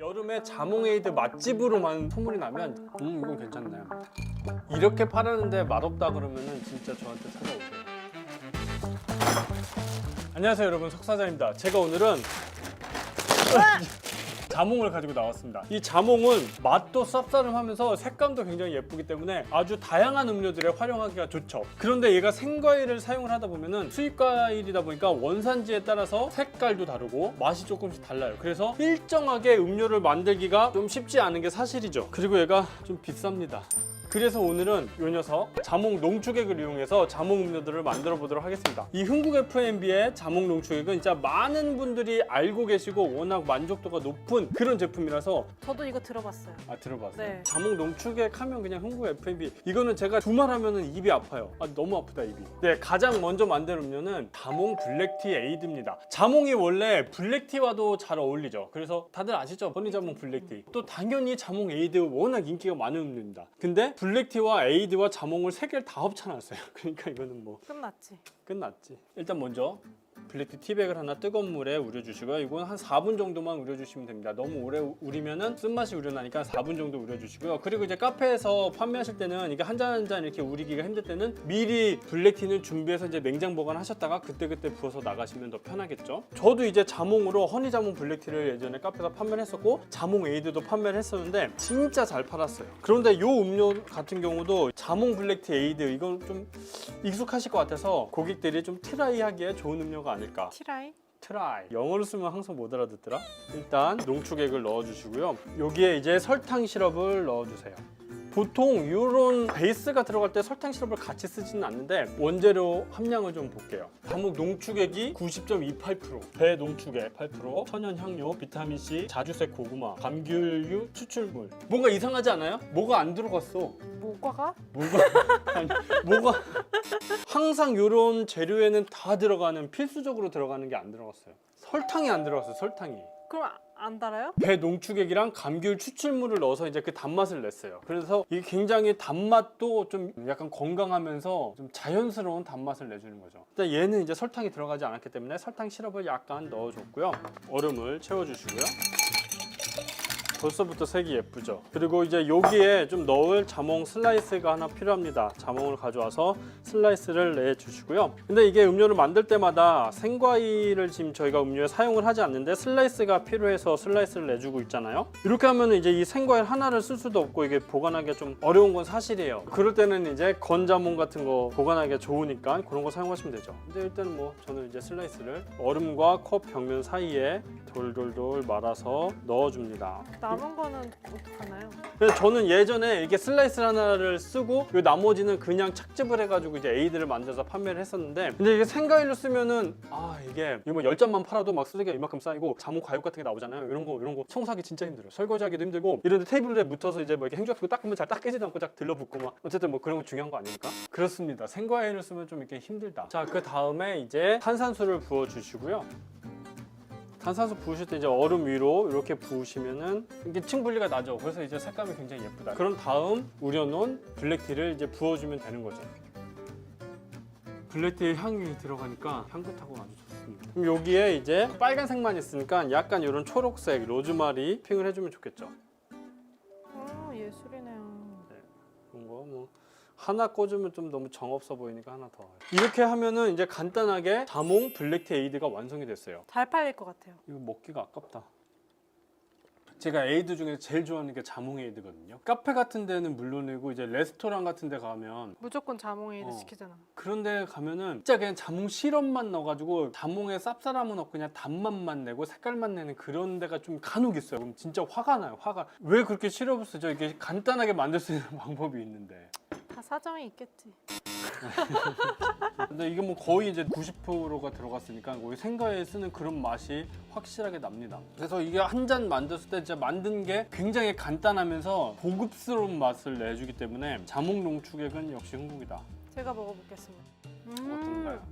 여름에 자몽에이드 맛집으로만 소문이 나면 이건 괜찮네. 이렇게 팔았는데 맛없다 그러면은 진짜 저한테 찾아오세요. 안녕하세요 여러분, 석사장입니다. 제가 오늘은 자몽을 가지고 나왔습니다. 이 자몽은 맛도 쌉싸름하면서 색감도 굉장히 예쁘기 때문에 아주 다양한 음료들에 활용하기가 좋죠. 그런데 얘가 생과일을 사용을 하다 보면은 수입과일이다 보니까 원산지에 따라서 색깔도 다르고 맛이 조금씩 달라요. 그래서 일정하게 음료를 만들기가 좀 쉽지 않은 게 사실이죠. 그리고 얘가 좀 비쌉니다. 그래서 오늘은 이 녀석 자몽 농축액을 이용해서 자몽 음료들을 만들어 보도록 하겠습니다. 이 흥국 F&B의 자몽 농축액은 진짜 많은 분들이 알고 계시고 워낙 만족도가 높은 그런 제품이라서. 저도 이거 들어봤어요. 아, 들어봤어요? 네. 자몽 농축액 하면 그냥 흥국 F&B. 이거는 제가 두말하면 입이 아파요. 아, 너무 아프다 입이. 네, 가장 먼저 만들 음료는 자몽 블랙티 에이드입니다. 자몽이 원래 블랙티와도 잘 어울리죠. 그래서 다들 아시죠? 허니자몽 블랙티. 또 당연히 자몽 에이드 워낙 인기가 많은 음료입니다. 근데 블랙티와 에이드와 자몽을 세 개를 다 합쳐놨어요. 그러니까 이거는 뭐 끝났지. 일단 먼저 블랙티 티백을 하나 뜨거운 물에 우려주시고요. 이건 한 4분 정도만 우려주시면 됩니다. 너무 오래 우리면은 쓴맛이 우려나니까 4분 정도 우려주시고요. 그리고 이제 카페에서 판매하실 때는 이게 한 잔 한 잔 이렇게 우리기가 힘들 때는 미리 블랙티는 준비해서 이제 냉장 보관하셨다가 그때그때 부어서 나가시면 더 편하겠죠. 저도 이제 자몽으로 허니자몽 블랙티를 예전에 카페에서 판매를 했었고 자몽 에이드도 판매를 했었는데 진짜 잘 팔았어요. 그런데 이 음료 같은 경우도 자몽 블랙티 에이드 이건 좀 익숙하실 것 같아서 고객들이 좀 트라이하기에 좋은 음료가 아닐까. 트라이. 영어로 쓰면 항상 못 알아듣더라. 일단 농축액을 넣어주시고요. 여기에 이제 설탕 시럽을 넣어주세요. 보통 이런 베이스가 들어갈 때 설탕 시럽을 같이 쓰지는 않는데 원재료 함량을 좀 볼게요. 자몽 농축액이 90.28%, 배 농축액 8%, 천연 향료, 비타민C, 자주색 고구마, 감귤류, 추출물. 뭔가 이상하지 않아요? 뭐가 안 들어갔어. 뭐가? 아니, 뭐가 항상 이런 재료에는 다 들어가는, 필수적으로 들어가는 게 안 들어갔어요. 설탕이 안 들어갔어요. 설탕이. 그럼 안 달아요? 배 농축액이랑 감귤 추출물을 넣어서 이제 그 단맛을 냈어요. 그래서 이게 굉장히 단맛도 좀 약간 건강하면서 좀 자연스러운 단맛을 내주는 거죠. 일단 얘는 이제 설탕이 들어가지 않았기 때문에 설탕 시럽을 약간 넣어줬고요. 얼음을 채워주시고요. 벌써부터 색이 예쁘죠. 그리고 이제 여기에 좀 넣을 자몽 슬라이스가 하나 필요합니다. 자몽을 가져와서 슬라이스를 내주시고요. 근데 이게 음료를 만들 때마다 생과일을 지금 저희가 음료에 사용을 하지 않는데 슬라이스가 필요해서 슬라이스를 내주고 있잖아요. 이렇게 하면 이제 이 생과일 하나를 쓸 수도 없고 이게 보관하기가 좀 어려운 건 사실이에요. 그럴 때는 이제 건자몽 같은 거 보관하기가 좋으니까 그런 거 사용하시면 되죠. 근데 일단 뭐 저는 이제 슬라이스를 얼음과 컵 벽면 사이에 돌돌돌 말아서 넣어줍니다. 남은 거는 어떡하나요? 그래서 저는 예전에 이렇게 슬라이스 하나를 쓰고 이 나머지는 그냥 착즙을 해가지고 이제 에이드를 만들어서 판매를 했었는데, 근데 이게 생과일로 쓰면은 이게 뭐 10잔만 팔아도 막 쓰레기가 이만큼 쌓이고 자몽 과육 같은 게 나오잖아요. 이런 거 청소하기 진짜 힘들어요. 설거지하기도 힘들고 이런데 테이블에 묻어서 이제 뭐 이렇게 행주 같은 거 닦으면 잘 닦이지도 않고 쫙 들러붙고 막 어쨌든 뭐 그런 거 중요한 거 아닙니까? 그렇습니다. 생과일을 쓰면 좀 이렇게 힘들다. 자, 그 다음에 이제 탄산수를 부어 주시고요. 탄산수 부으실 때 이제 얼음 위로 이렇게 부으시면은 이게 층 분리가 나죠. 그래서 이제 색감이 굉장히 예쁘다. 그런 다음 우려놓은 블랙티를 이제 부어주면 되는 거죠. 블랙티의 향이 들어가니까 향긋하고 아주 좋습니다. 그럼 여기에 이제 빨간색만 있으니까 약간 이런 초록색 로즈마리 핑을 해주면 좋겠죠. 예술이네요. 네, 그런 거 뭐 하나 꽂으면 좀 너무 정없어 보이니까 하나 더. 이렇게 하면은 이제 간단하게 자몽 블랙티 에이드가 완성이 됐어요. 잘 팔릴 것 같아요. 이거 먹기가 아깝다. 제가 에이드 중에서 제일 좋아하는 게 자몽 에이드거든요. 카페 같은 데는 물론이고 이제 레스토랑 같은 데 가면 무조건 자몽 에이드 시키잖아. 그런 데 가면은 진짜 그냥 자몽 시럽만 넣어가지고 자몽에 쌉싸름은 없고 그냥 단맛만 내고 색깔만 내는 그런 데가 좀 간혹 있어요. 그럼 진짜 화가 나요. 화가. 왜 그렇게 시럽을 쓰죠? 이게 간단하게 만들 수 있는 방법이 있는데. 다 사정이 있겠지. 근데 이게 뭐 거의 이제 90%가 들어갔으니까 거의 생과에 쓰는 그런 맛이 확실하게 납니다. 그래서 이게 한 잔 만들었을 때 진짜 만든 게 굉장히 간단하면서 고급스러운 맛을 내주기 때문에 자몽 농축액은 역시 흥국이다. 제가 먹어보겠습니다. 어떤가요?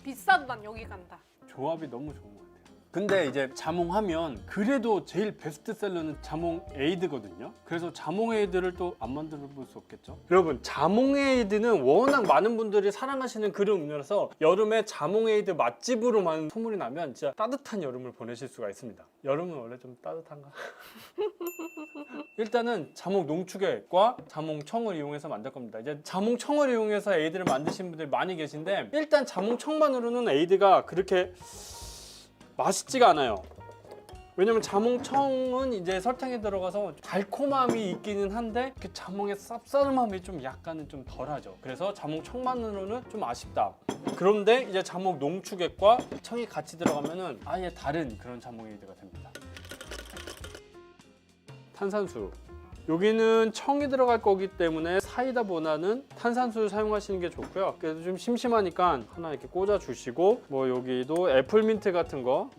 비싸도 난 여기 간다. 조합이 너무 좋은 것 같아요. 근데 이제 자몽하면 그래도 제일 베스트셀러는 자몽 에이드거든요. 그래서 자몽 에이드를 또 안 만들어 볼 수 없겠죠. 여러분, 자몽 에이드는 워낙 많은 분들이 사랑하시는 그런 음료라서 여름에 자몽 에이드 맛집으로만 소문이 나면 진짜 따뜻한 여름을 보내실 수가 있습니다. 여름은 원래 좀 따뜻한가? 일단은 자몽 농축액과 자몽청을 이용해서 만들 겁니다. 이제 자몽청을 이용해서 에이드를 만드신 분들이 많이 계신데, 일단 자몽청만으로는 에이드가 그렇게 맛있지가 않아요. 왜냐면 자몽청은 이제 설탕이 들어가서 달콤함이 있기는 한데 그 자몽의 쌉싸름함이 좀 약간은 좀 덜하죠. 그래서 자몽청만으로는 좀 아쉽다. 그런데 이제 자몽 농축액과 청이 같이 들어가면은 아예 다른 그런 자몽 에이드가 됩니다. 탄산수. 여기는 청이 들어갈 거기 때문에 사이다보다는 탄산수를 사용하시는 게 좋고요. 그래도 좀 심심하니까 하나 이렇게 꽂아 주시고, 뭐 여기도 애플민트 같은 거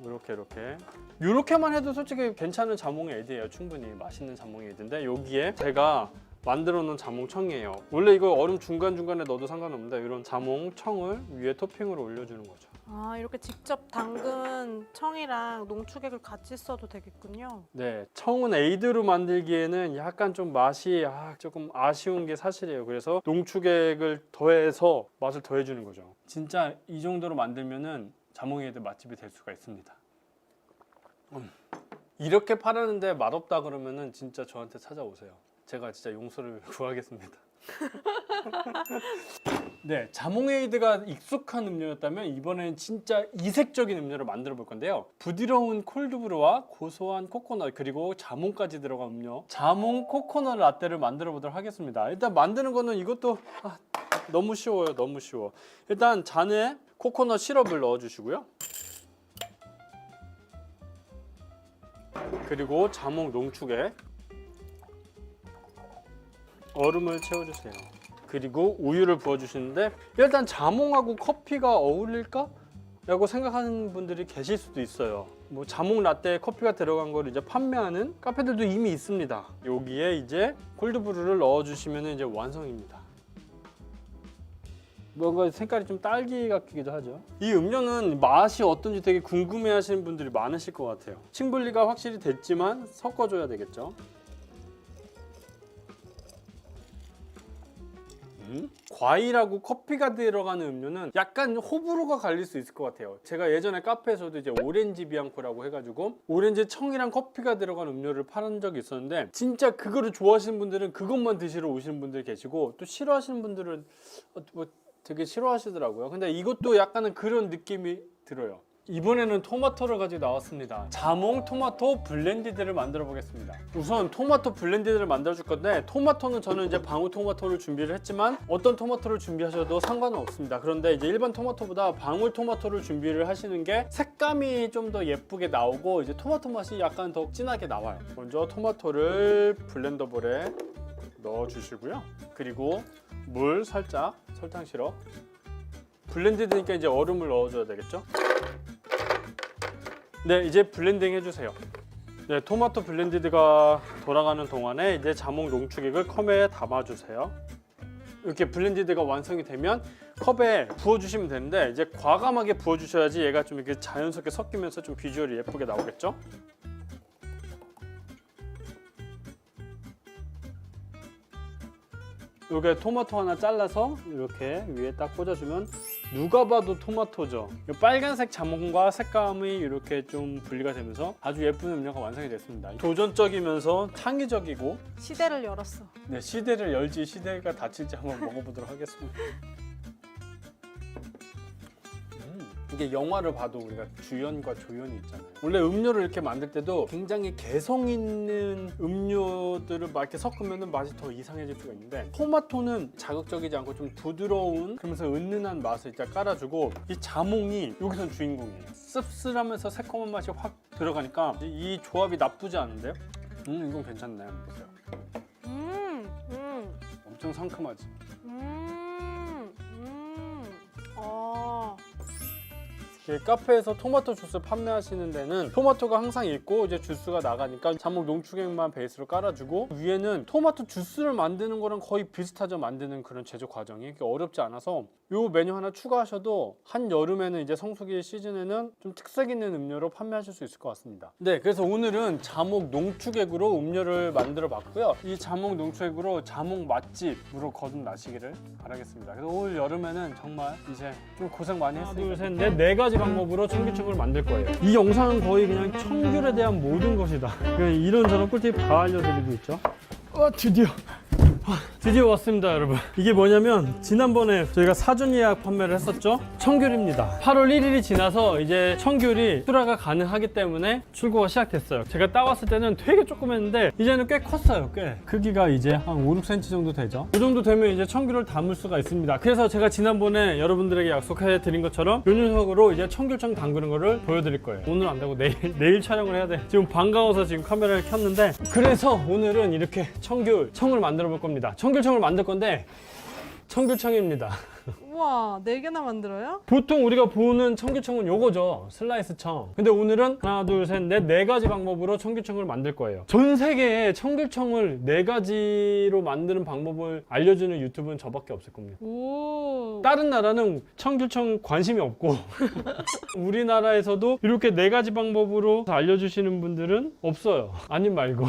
이렇게만 해도 솔직히 괜찮은 자몽 에이드예요. 충분히 맛있는 자몽 에이드인데, 여기에 제가 만들어 놓은 자몽청이에요. 원래 이거 얼음 중간중간에 넣어도 상관없는데 이런 자몽청을 위에 토핑으로 올려주는 거죠. 아, 이렇게 직접 담근 청이랑 농축액을 같이 써도 되겠군요. 네, 청은 에이드로 만들기에는 약간 좀 맛이 조금 아쉬운 게 사실이에요. 그래서 농축액을 더해서 맛을 더해주는 거죠. 진짜 이 정도로 만들면은 자몽 에이드 맛집이 될 수가 있습니다. 이렇게 팔았는데 맛없다 그러면은 진짜 저한테 찾아오세요. 제가 진짜 용서를 구하겠습니다. 네, 자몽 에이드가 익숙한 음료였다면 이번엔 진짜 이색적인 음료를 만들어 볼 건데요. 부드러운 콜드브루와 고소한 코코넛 그리고 자몽까지 들어간 음료, 자몽 코코넛 라떼를 만들어 보도록 하겠습니다. 일단 만드는 거는 이것도 너무 쉬워요. 너무 쉬워. 일단 잔에 코코넛 시럽을 넣어 주시고요. 그리고 자몽 농축액, 얼음을 채워주세요. 그리고 우유를 부어주시는데, 일단 자몽하고 커피가 어울릴까? 라고 생각하는 분들이 계실 수도 있어요. 뭐 자몽 라떼에 커피가 들어간 걸 이제 판매하는 카페들도 이미 있습니다. 여기에 이제 콜드브루를 넣어주시면 이제 완성입니다. 뭔가 색깔이 좀 딸기 같기도 하죠. 이 음료는 맛이 어떤지 되게 궁금해 하시는 분들이 많으실 것 같아요. 층분리가 확실히 됐지만 섞어줘야 되겠죠. 과일하고 커피가 들어가는 음료는 약간 호불호가 갈릴 수 있을 것 같아요. 제가 예전에 카페에서도 이제 오렌지 비앙코라고 해가지고 오렌지 청이랑 커피가 들어간 음료를 파는 적이 있었는데, 진짜 그거를 좋아하시는 분들은 그것만 드시러 오시는 분들 계시고, 또 싫어하시는 분들은 뭐 되게 싫어하시더라고요. 근데 이것도 약간은 그런 느낌이 들어요. 이번에는 토마토를 가지고 나왔습니다. 자몽 토마토 블렌디드를 만들어 보겠습니다. 우선 토마토 블렌디드를 만들어 줄 건데, 토마토는 저는 이제 방울토마토를 준비를 했지만 어떤 토마토를 준비하셔도 상관은 없습니다. 그런데 이제 일반 토마토보다 방울토마토를 준비를 하시는 게 색감이 좀 더 예쁘게 나오고 이제 토마토 맛이 약간 더 진하게 나와요. 먼저 토마토를 블렌더볼에 넣어 주시고요. 그리고 물 살짝, 설탕 시럽, 블렌디드니까 이제 얼음을 넣어줘야 되겠죠. 네, 이제 블렌딩 해주세요. 네, 토마토 블렌디드가 돌아가는 동안에 이제 자몽 농축액을 컵에 담아주세요. 이렇게 블렌디드가 완성이 되면 컵에 부어주시면 되는데, 이제 과감하게 부어주셔야지 얘가 좀 이렇게 자연스럽게 섞이면서 좀 비주얼이 예쁘게 나오겠죠? 이렇게 토마토 하나 잘라서 이렇게 위에 딱 꽂아주면 누가 봐도 토마토죠. 이 빨간색 자몽과 색감이 이렇게 좀 분리가 되면서 아주 예쁜 음료가 완성이 됐습니다. 도전적이면서 창의적이고, 시대를 열었어. 네, 시대를 열지 시대가 닫힐지 한번 먹어보도록 하겠습니다. 이게 영화를 봐도 우리가 주연과 조연이 있잖아요. 원래 음료를 이렇게 만들 때도 굉장히 개성 있는 음료들을 막 이렇게 섞으면 맛이 더 이상해질 수가 있는데, 토마토는 자극적이지 않고 좀 부드러운, 그러면서 은은한 맛을 일단 깔아주고, 이 자몽이 여기선 주인공이에요. 씁쓸하면서 새콤한 맛이 확 들어가니까 이 조합이 나쁘지 않은데요? 이건 괜찮네. 보세요. 엄청 상큼하지? 카페에서 토마토 주스 판매하시는 데는 토마토가 항상 있고 이제 주스가 나가니까 자몽 농축액만 베이스로 깔아주고 위에는 토마토 주스를 만드는 거랑 거의 비슷하죠. 만드는 그런 제조 과정이 그렇게 어렵지 않아서 요 메뉴 하나 추가하셔도 한 여름에는 이제 성수기 시즌에는 좀 특색 있는 음료로 판매하실 수 있을 것 같습니다. 네, 그래서 오늘은 자몽 농축액으로 음료를 만들어 봤고요. 이 자몽 농축액으로 자몽 맛집으로 거듭나시기를 바라겠습니다. 그래서 올 여름에는 정말 이제 좀 고생 많이 했으니까 하나, 둘, 셋, 넷, 네 가지 방법으로 청귤청을 만들 거예요. 이 영상은 거의 그냥 청귤에 대한 모든 것이다. 그냥 이런저런 꿀팁 다 알려드리고 있죠. 드디어 왔습니다, 여러분. 이게 뭐냐면 지난번에 저희가 사전 예약 판매를 했었죠. 청귤입니다. 8월 1일이 지나서 이제 청귤이 출하가 가능하기 때문에 출고가 시작됐어요. 제가 따왔을 때는 되게 조그맸는데 이제는 꽤 컸어요. 꽤 크기가 이제 한 5, 6cm 정도 되죠. 이 정도 되면 이제 청귤을 담을 수가 있습니다. 그래서 제가 지난번에 여러분들에게 약속해 드린 것처럼 요 녀석으로 이제 청귤청 담그는 거를 보여드릴 거예요. 오늘 안 되고 내일 촬영을 해야 돼. 지금 반가워서 지금 카메라를 켰는데, 그래서 오늘은 이렇게 청귤청을 만들어 볼 겁니다. 청귤청을 만들 건데 청귤청입니다. 우와, 4개나 만들어요? 보통 우리가 보는 청귤청은 요거죠. 슬라이스청. 근데 오늘은 하나, 둘, 셋, 넷, 4가지 방법으로 청귤청을 만들 거예요. 전 세계에 청귤청을 4가지로 만드는 방법을 알려주는 유튜브는 저밖에 없을 겁니다. 오. 다른 나라는 청귤청 관심이 없고 우리나라에서도 이렇게 4가지 방법으로 알려주시는 분들은 없어요. 아님 말고.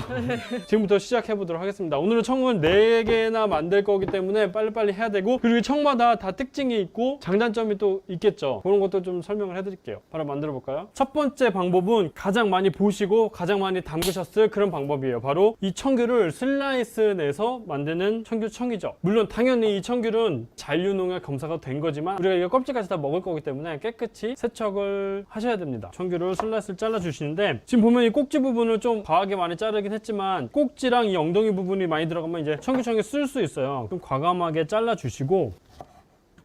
지금부터 시작해 보도록 하겠습니다. 오늘은 청은 4개나 만들 거기 때문에 빨리빨리 해야 되고, 그리고 청마다 다 특징이 있고 장단점이 또 있겠죠. 그런 것도 좀 설명을 해드릴게요. 바로 만들어 볼까요? 첫 번째 방법은 가장 많이 보시고 가장 많이 담그셨을 그런 방법이에요. 바로 이 청귤을 슬라이스 내서 만드는 청귤청이죠. 물론 당연히 이 청귤은 잔류농약 검사가 된 거지만 우리가 이거 껍질까지 다 먹을 거기 때문에 깨끗이 세척을 하셔야 됩니다. 청귤을 슬라이스를 잘라 주시는데, 지금 보면 이 꼭지 부분을 좀 과하게 많이 자르긴 했지만 꼭지랑 이 엉덩이 부분이 많이 들어가면 이제 청귤청이 쓸 수 있어요. 좀 과감하게 잘라 주시고,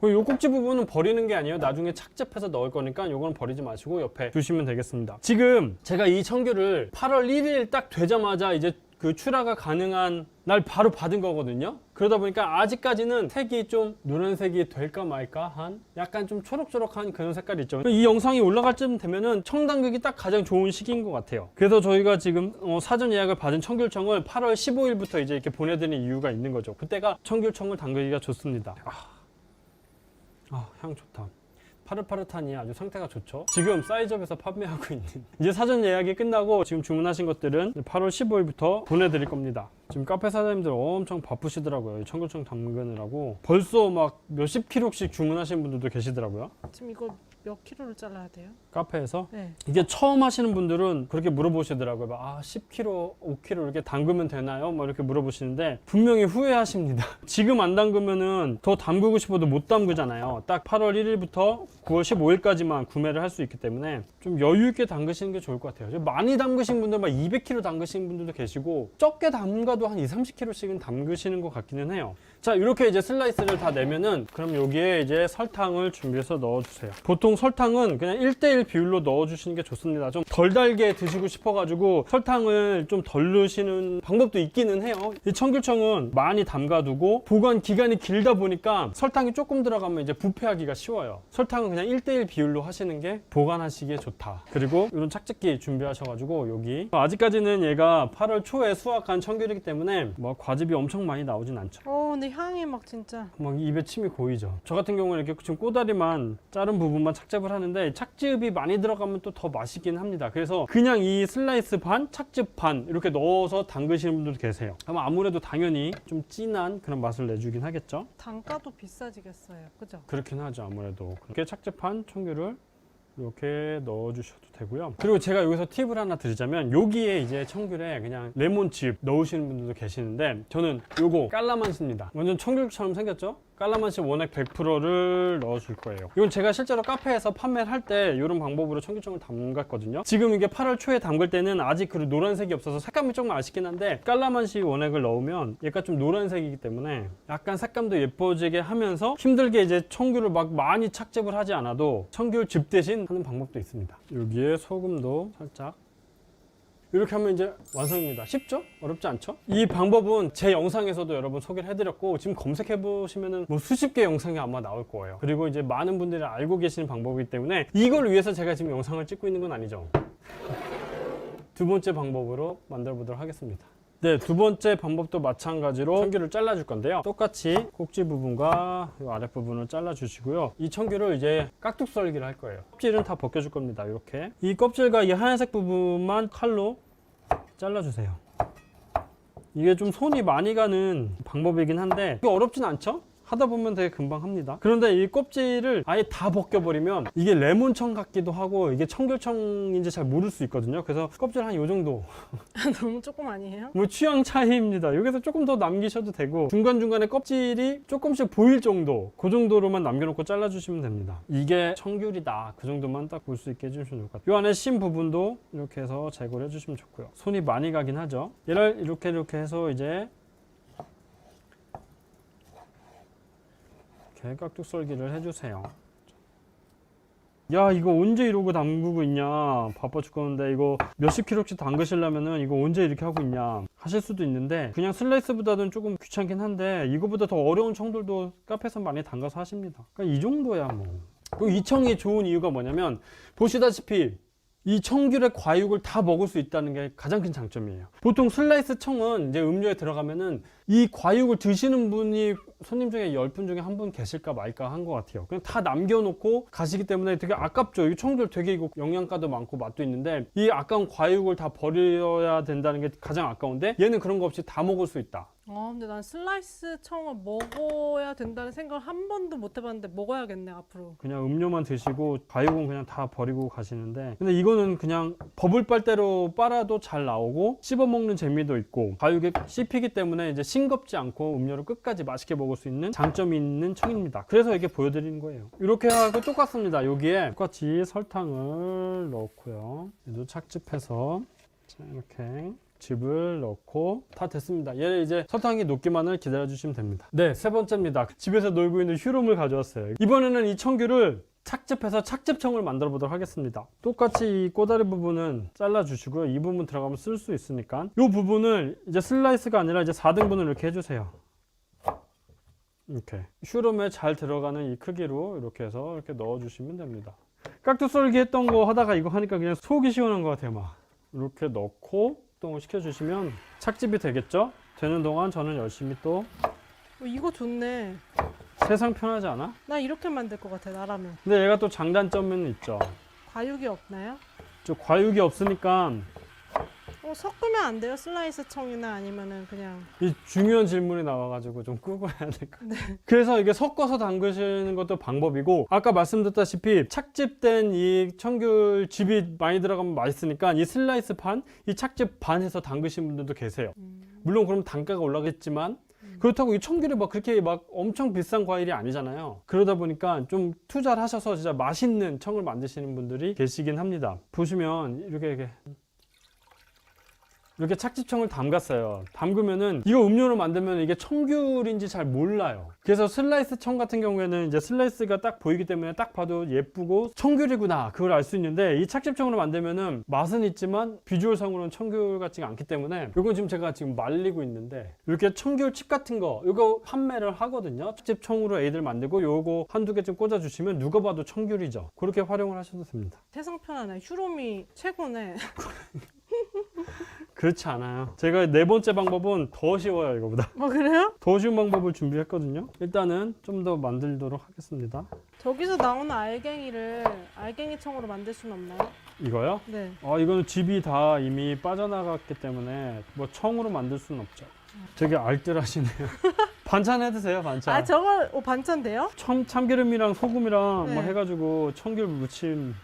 이 꼭지 부분은 버리는 게 아니에요. 나중에 착즙해서 넣을 거니까 요거는 버리지 마시고 옆에 두시면 되겠습니다. 지금 제가 이 청귤을 8월 1일 딱 되자마자 이제 그 출하가 가능한 날 바로 받은 거거든요. 그러다 보니까 아직까지는 색이 좀 노란색이 될까 말까 한 약간 좀 초록초록한 그런 색깔이 있죠. 이 영상이 올라갈 쯤 되면은 청 담그기 딱 가장 좋은 시기인 것 같아요. 그래서 저희가 지금 사전 예약을 받은 청귤청을 8월 15일부터 이제 이렇게 보내드리는 이유가 있는 거죠. 그때가 청귤청을 담그기가 좋습니다. 향 좋다. 파릇파릇하니 아주 상태가 좋죠. 지금 사이즈업에서 판매하고 있는, 이제 사전 예약이 끝나고 지금 주문하신 것들은 8월 15일부터 보내드릴 겁니다. 지금 카페 사장님들 엄청 바쁘시더라고요. 청귤청 담그느라고. 벌써 막 몇십 킬로씩 주문하시는 분들도 계시더라고요. 지금 이거 몇 킬로를 잘라야 돼요? 카페에서? 네. 이게 처음 하시는 분들은 그렇게 물어보시더라고요. 막 10kg, 5kg 이렇게 담그면 되나요? 막 이렇게 물어보시는데 분명히 후회하십니다. 지금 안 담그면은 더 담그고 싶어도 못 담그잖아요. 딱 8월 1일부터 9월 15일까지만 구매를 할 수 있기 때문에 좀 여유 있게 담그시는 게 좋을 것 같아요. 많이 담그신 분들 막 200kg 담그시는 분들도 계시고, 적게 담가도 한 20-30kg씩은 담그시는 것 같기는 해요. 자, 이렇게 이제 슬라이스를 다 내면은 그럼 여기에 이제 설탕을 준비해서 넣어주세요. 보통 설탕은 그냥 1:1 비율로 넣어주시는 게 좋습니다. 좀 덜 달게 드시고 싶어가지고 설탕을 좀 덜 넣으시는 방법도 있기는 해요. 이 청귤청은 많이 담가두고 보관 기간이 길다 보니까 설탕이 조금 들어가면 이제 부패하기가 쉬워요. 설탕은 그냥 1:1 비율로 하시는 게 보관하시기에 좋다. 그리고 이런 착즙기 준비하셔가지고 여기 아직까지는 얘가 8월 초에 수확한 청귤이기 때문에 뭐 과즙이 엄청 많이 나오진 않죠. 근데 향이 막 진짜 막 입에 침이 고이죠. 저 같은 경우는 이렇게 지금 꼬다리만 자른 부분만 착즙을 하는데 착즙이 많이 들어가면 또 더 맛있긴 합니다. 그래서 그냥 이 슬라이스 반, 착즙 반 이렇게 넣어서 담그시는 분들도 계세요. 아마 아무래도 당연히 좀 진한 그런 맛을 내주긴 하겠죠. 단가도 비싸지겠어요. 그죠? 그렇긴 하죠. 아무래도 이렇게 착즙한 청귤을 이렇게 넣어주셔도 되고요. 그리고 제가 여기서 팁을 하나 드리자면, 여기에 이제 청귤에 그냥 레몬즙 넣으시는 분들도 계시는데 저는 요거 깔라만시입니다. 완전 청귤처럼 생겼죠? 깔라만시 원액 100%를 넣어줄 거예요. 이건 제가 실제로 카페에서 판매를 할 때 이런 방법으로 청귤청을 담갔거든요. 지금 이게 8월 초에 담글 때는 아직 그 노란색이 없어서 색감이 조금 아쉽긴 한데, 깔라만시 원액을 넣으면 얘가 좀 노란색이기 때문에 약간 색감도 예뻐지게 하면서 힘들게 이제 청귤을 막 많이 착즙을 하지 않아도 청귤즙 대신 하는 방법도 있습니다. 여기에 소금도 살짝. 이렇게 하면 이제 완성입니다. 쉽죠? 어렵지 않죠? 이 방법은 제 영상에서도 여러분 소개를 해드렸고 지금 검색해 보시면은 뭐 수십 개 영상이 아마 나올 거예요. 그리고 이제 많은 분들이 알고 계시는 방법이기 때문에 이걸 위해서 제가 지금 영상을 찍고 있는 건 아니죠. 두 번째 방법으로 만들어 보도록 하겠습니다. 네, 두 번째 방법도 마찬가지로 청귤을 잘라 줄 건데요. 똑같이 꼭지 부분과 이 아랫부분을 잘라 주시고요. 이 청귤을 이제 깍둑 썰기를 할 거예요. 껍질은 다 벗겨 줄 겁니다. 이렇게 이 껍질과 이 하얀색 부분만 칼로 잘라 주세요. 이게 좀 손이 많이 가는 방법이긴 한데 이게 어렵진 않죠? 하다 보면 되게 금방 합니다. 그런데 이 껍질을 아예 다 벗겨버리면 이게 레몬청 같기도 하고 이게 청귤청인지 잘 모를 수 있거든요. 그래서 껍질 한 요 정도. 너무 조금 아니에요? 뭐 취향 차이입니다. 여기서 조금 더 남기셔도 되고 중간중간에 껍질이 조금씩 보일 정도, 그 정도로만 남겨놓고 잘라주시면 됩니다. 이게 청귤이다. 그 정도만 딱 볼 수 있게 해주시면 좋을 것 같아요. 이 안에 심 부분도 이렇게 해서 제거를 해주시면 좋고요. 손이 많이 가긴 하죠. 얘를 이렇게 해서 이제 깍둑 썰기를 해주세요. 야, 이거 언제 이러고 담그고 있냐, 바빠 죽겠는데 이거 몇십 킬로씩 담그시려면은 이거 언제 이렇게 하고 있냐 하실 수도 있는데 그냥 슬라이스보다는 조금 귀찮긴 한데 이거보다 더 어려운 청들도 카페에서 많이 담가서 하십니다. 그러니까 이 정도야 뭐. 그리고 이 청이 좋은 이유가 뭐냐면 보시다시피 이 청귤의 과육을 다 먹을 수 있다는 게 가장 큰 장점이에요. 보통 슬라이스 청은 이제 음료에 들어가면은 이 과육을 드시는 분이 손님 중에 10분 중에 한 분 계실까 말까 한 것 같아요. 그냥 다 남겨놓고 가시기 때문에 되게 아깝죠. 이 청귤 되게 이거 영양가도 많고 맛도 있는데 이 아까운 과육을 다 버려야 된다는 게 가장 아까운데 얘는 그런 거 없이 다 먹을 수 있다. 근데 난 슬라이스 청을 먹어야 된다는 생각을 한 번도 못 해봤는데 먹어야겠네 앞으로. 그냥 음료만 드시고 과육은 그냥 다 버리고 가시는데 근데 이거는 그냥 버블 빨대로 빨아도 잘 나오고 씹어 먹는 재미도 있고 과육에 씹히기 때문에 이제 싱겁지 않고 음료를 끝까지 맛있게 먹을 수 있는 장점이 있는 청입니다. 그래서 이렇게 보여드리는 거예요. 이렇게 하고 똑같습니다. 여기에 똑같이 설탕을 넣고요. 얘도 착즙해서 자, 이렇게 즙을 넣고 다 됐습니다. 얘를 이제 설탕이 녹기만을 기다려 주시면 됩니다. 네, 세 번째입니다. 집에서 놀고 있는 휴롬을 가져왔어요. 이번에는 이 청귤을 착즙해서 착즙청을 만들어 보도록 하겠습니다. 똑같이 이 꼬다리 부분은 잘라 주시고요. 이 부분 들어가면 쓸 수 있으니까 이 부분을 이제 슬라이스가 아니라 이제 4등분을 이렇게 해주세요. 이렇게 휴롬에 잘 들어가는 이 크기로 이렇게 해서 이렇게 넣어 주시면 됩니다. 깍둑 썰기 했던 거 하다가 이거 하니까 그냥 속이 시원한 것 같아요. 막 이렇게 넣고 동을 시켜주시면 착즙이 되겠죠? 되는 동안 저는 열심히 또 이거 좋네. 세상 편하지 않아? 나 이렇게 만들 것 같아 나라면. 근데 얘가 또 장단점은 있죠. 과육이 없나요? 저 과육이 없으니까 섞으면 안 돼요? 슬라이스 청이나 아니면은 그냥. 이 중요한 질문이 나와가지고 좀 끄고 해야 될 것 같아요. 그래서 이게 섞어서 담그시는 것도 방법이고 아까 말씀드렸다시피 착즙된 이 청귤 즙이 많이 들어가면 맛있으니까 이 슬라이스 반, 이 착즙 반 해서 담그시는 분들도 계세요. 물론 그럼 단가가 올라가겠지만 그렇다고 이 청귤이 막 그렇게 막 엄청 비싼 과일이 아니잖아요. 그러다 보니까 좀 투자를 하셔서 진짜 맛있는 청을 만드시는 분들이 계시긴 합니다. 보시면 이렇게 착즙청을 담갔어요. 담그면은 이거 음료로 만들면 이게 청귤인지 잘 몰라요. 그래서 슬라이스 청 같은 경우에는 이제 슬라이스가 딱 보이기 때문에 딱 봐도 예쁘고 청귤이구나 그걸 알 수 있는데 이 착즙청으로 만들면은 맛은 있지만 비주얼상으로는 청귤 같지가 않기 때문에 이건 지금 제가 지금 말리고 있는데 이렇게 청귤 칩 같은 거 이거 판매를 하거든요. 착즙청으로 애들 만들고 요거 한두 개 좀 꽂아주시면 누가 봐도 청귤이죠. 그렇게 활용을 하셔도 됩니다. 세상 편하네. 휴롬이 최고네. 그렇지 않아요. 제가 네 번째 방법은 더 쉬워요, 이거보다. 그래요? 더 쉬운 방법을 준비했거든요. 일단은 좀 더 만들도록 하겠습니다. 저기서 나오는 알갱이를 알갱이청으로 만들 수는 없나요? 이거요? 네. 이거는 즙이 다 이미 빠져나갔기 때문에 뭐 청으로 만들 수는 없죠. 되게 알뜰하시네요. 반찬 해 드세요, 반찬. 저거 반찬 돼요? 참기름이랑 소금이랑 네. 뭐 해가지고 청귤 무침.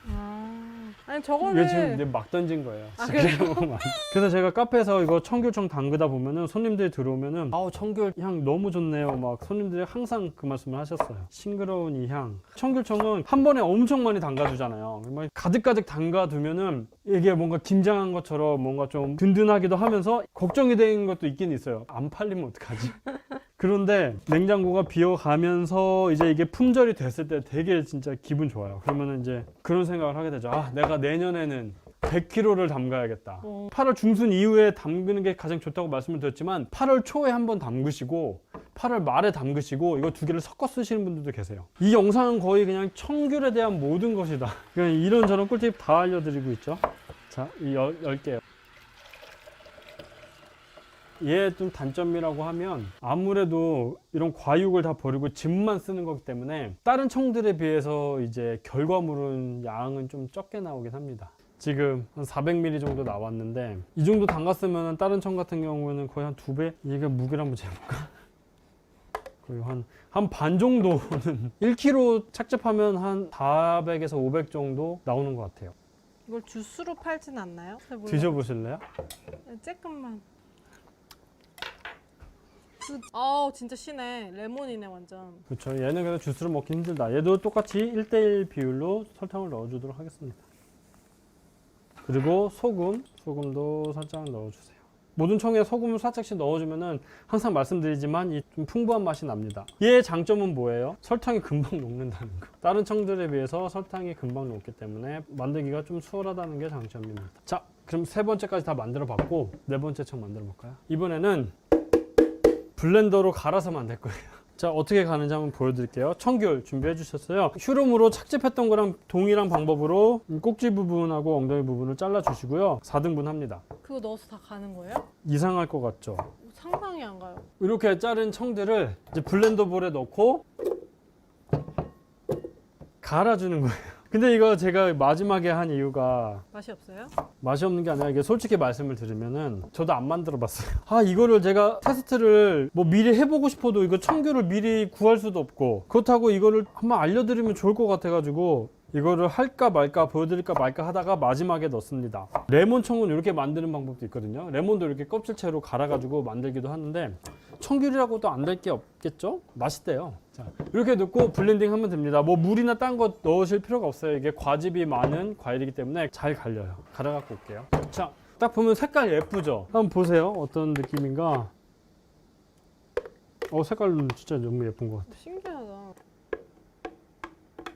아니 저거는 이게 지금 내가 막 던진 거예요. 그래요? 그래서 제가 카페에서 이거 청귤청 담그다 보면은 손님들이 들어오면은 청귤 향 너무 좋네요. 막 손님들이 항상 그 말씀을 하셨어요. 싱그러운 이 향. 청귤청은 한 번에 엄청 많이 담가두잖아요. 막 가득가득 담가두면은 이게 뭔가 김장한 것처럼 뭔가 좀 든든하기도 하면서 걱정이 되는 것도 있긴 있어요. 안 팔리면 어떡하지? 그런데 냉장고가 비어가면서 이제 이게 품절이 됐을 때 되게 진짜 기분 좋아요. 그러면은 이제 그런 생각을 하게 되죠. 내가 내년에는 100kg를 담가야겠다. 8월 중순 이후에 담그는 게 가장 좋다고 말씀을 드렸지만 8월 초에 한번 담그시고 8월 말에 담그시고 이거 두 개를 섞어 쓰시는 분들도 계세요. 이 영상은 거의 그냥 청귤에 대한 모든 것이다. 그냥 이런저런 꿀팁 다 알려드리고 있죠. 자, 이 10개요. 얘의 좀 단점이라고 하면 아무래도 이런 과육을 다 버리고 즙만 쓰는 거기 때문에 다른 청들에 비해서 이제 결과물은 양은 좀 적게 나오긴 합니다. 지금 한 400ml 정도 나왔는데 이 정도 담갔으면 다른 청 같은 경우는 거의 한 2배? 이게 무게를 한번 재볼까? 거의 한 반 정도는 1kg 착즙하면 한 400에서 500 정도 나오는 것 같아요. 이걸 주스로 팔진 않나요? 드셔보실래요? 조금만. 아우 진짜 시네. 레몬이네 완전. 그렇죠. 얘는 그래서 주스로 먹기 힘들다. 얘도 똑같이 1대1 비율로 설탕을 넣어주도록 하겠습니다. 그리고 소금도 살짝 넣어주세요. 모든 청에 소금을 살짝씩 넣어주면은 항상 말씀드리지만 이 좀 풍부한 맛이 납니다. 얘의 장점은 뭐예요? 설탕이 금방 녹는다는 거. 다른 청들에 비해서 설탕이 금방 녹기 때문에 만들기가 좀 수월하다는 게 장점입니다. 자, 그럼 세 번째까지 다 만들어 봤고 네 번째 청 만들어 볼까요? 이번에는 블렌더로 갈아서 만들 거예요. 자, 어떻게 가는지 한번 보여드릴게요. 청귤 준비해 주셨어요. 휴롬으로 착즙했던 거랑 동일한 방법으로 꼭지 부분하고 엉덩이 부분을 잘라 주시고요. 4등분 합니다. 그거 넣어서 다 가는 거예요? 이상할 것 같죠? 상상이 안 가요. 이렇게 자른 청들을 이제 블렌더 볼에 넣고 갈아주는 거예요. 근데 이거 제가 마지막에 한 이유가 맛이 없어요? 맛이 없는 게 아니라 이게 솔직히 말씀을 드리면은 저도 안 만들어 봤어요. 아, 이거를 제가 테스트를 뭐 미리 해보고 싶어도 이거 청귤을 미리 구할 수도 없고 그렇다고 이거를 한번 알려드리면 좋을 것 같아가지고 이거를 할까 말까 보여드릴까 말까 하다가 마지막에 넣습니다. 레몬청은 이렇게 만드는 방법도 있거든요. 레몬도 이렇게 껍질채로 갈아가지고 만들기도 하는데 청귤이라고도 안 될 게 없겠죠? 맛있대요. 자, 이렇게 넣고 블렌딩 하면 됩니다. 뭐 물이나 딴 거 넣으실 필요가 없어요. 이게 과즙이 많은 과일이기 때문에 잘 갈려요. 갈아갖고 올게요. 자, 딱 보면 색깔 예쁘죠? 한번 보세요. 어떤 느낌인가? 색깔은 진짜 너무 예쁜 것 같아요. 신기하다.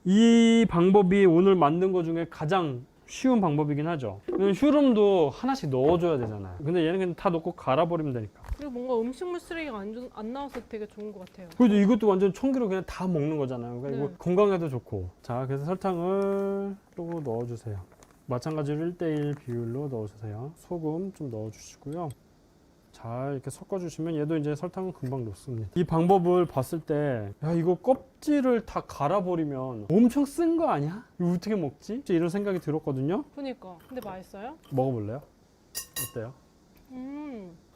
이 방법이 오늘 만든 것 중에 가장 쉬운 방법이긴 하죠. 휴롬도 하나씩 넣어줘야 되잖아요. 근데 얘는 그냥 다 넣고 갈아버리면 되니까. 그리고 뭔가 음식물 쓰레기가 안 나와서 되게 좋은 것 같아요. 그리고 이것도 완전 청귤을 그냥 다 먹는 거잖아요. 그러니까 네. 이거 건강에도 좋고. 자, 그래서 설탕을 또 넣어주세요. 마찬가지로 1대1 비율로 넣어주세요. 소금 좀 넣어주시고요. 잘 이렇게 섞어주시면 얘도 이제 설탕은 금방 녹습니다. 이 방법을 봤을 때, 야, 이거 껍질을 다 갈아버리면 엄청 쓴 거 아니야? 이거 어떻게 먹지? 이런 생각이 들었거든요. 그니까. 근데 맛있어요? 먹어볼래요? 어때요?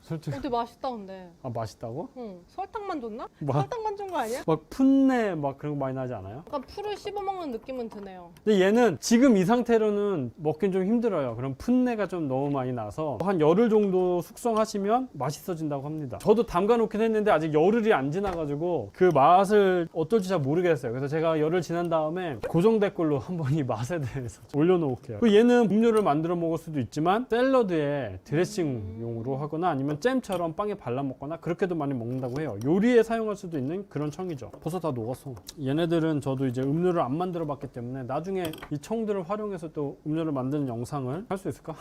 솔직히. 근데 맛있다 근데. 아, 맛있다고? 응. 설탕만 줬나? 막- 설탕만 준 거 아니야? 막 풋내 막 그런 거 많이 나지 않아요? 약간 풀을 씹어 먹는 느낌은 드네요. 근데 얘는 지금 이 상태로는 먹긴 좀 힘들어요. 그럼 풋내가 좀 너무 많이 나서 한 열흘 정도 숙성하시면 맛있어진다고 합니다. 저도 담가 놓긴 했는데 아직 열흘이 안 지나가지고 그 맛을 어떨지 잘 모르겠어요. 그래서 제가 열흘 지난 다음에 고정 댓글로 한번 이 맛에 대해서 올려놓을게요. 그리고 얘는 음료를 만들어 먹을 수도 있지만 샐러드에 드레싱용으로 하거나 아니면 잼처럼 빵에 발라 먹거나 그렇게도 많이 먹는다고 해요. 요리에 사용할 수도 있는 그런 청이죠. 벌써 다 녹았어. 얘네들은 저도 이제 음료를 안 만들어 봤기 때문에 나중에 이 청들을 활용해서 또 음료를 만드는 영상을 할 수 있을까?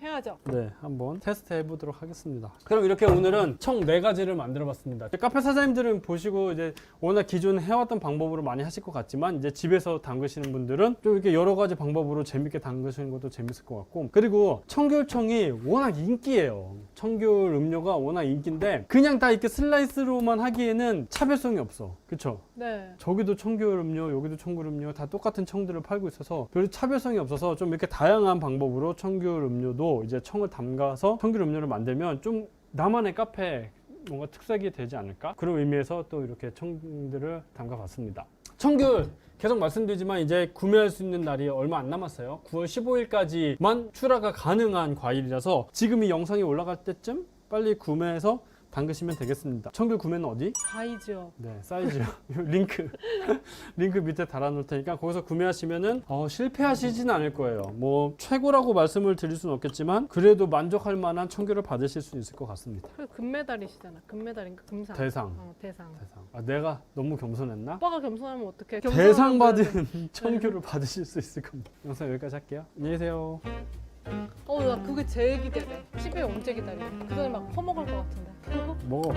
해야죠. 네, 한번 테스트 해보도록 하겠습니다. 그럼 이렇게 오늘은 청 4가지를 만들어 봤습니다. 카페 사장님들은 보시고 이제 워낙 기존 해왔던 방법으로 많이 하실 것 같지만 이제 집에서 담그시는 분들은 좀 이렇게 여러 가지 방법으로 재밌게 담그시는 것도 재밌을 것 같고, 그리고 청귤청이 워낙 인기예요. 청귤 음료가 워낙 인기인데 그냥 다 이렇게 슬라이스로만 하기에는 차별성이 없어. 그쵸? 네. 저기도 청귤 음료, 여기도 청귤 음료, 다 똑같은 청들을 팔고 있어서 별 차별성이 없어서 좀 이렇게 다양한 방법으로 청귤 음료도 이제 청을 담가서 청귤 음료를 만들면 좀 나만의 카페 뭔가 특색이 되지 않을까? 그런 의미에서 또 이렇게 청들을 담가 봤습니다. 청귤 계속 말씀드리지만 이제 구매할 수 있는 날이 얼마 안 남았어요. 9월 15일까지만 출하가 가능한 과일이라서 지금 이 영상이 올라갈 때쯤 빨리 구매해서 담그시면 되겠습니다. 청귤 구매는 어디? 사이즈요. 네, 사이즈요. 링크 밑에 달아놓을 테니까 거기서 구매하시면은 실패하시진 않을 거예요. 뭐 최고라고 말씀을 드릴 수는 없겠지만 그래도 만족할 만한 청귤을 받으실 수 있을 것 같습니다. 그 금메달이시잖아. 금메달인가 금상. 대상. 대상. 아, 내가 너무 겸손했나? 오빠가 겸손하면 어떡해? 대상 받은 청귤을 받으실 수 있을 겁니다. 영상 여기까지 할게요. 안녕히 계세요. 나 그게 제일 기대돼. 10일 언제 기다려? 그 전에 막 퍼먹을 것 같은데. 먹어.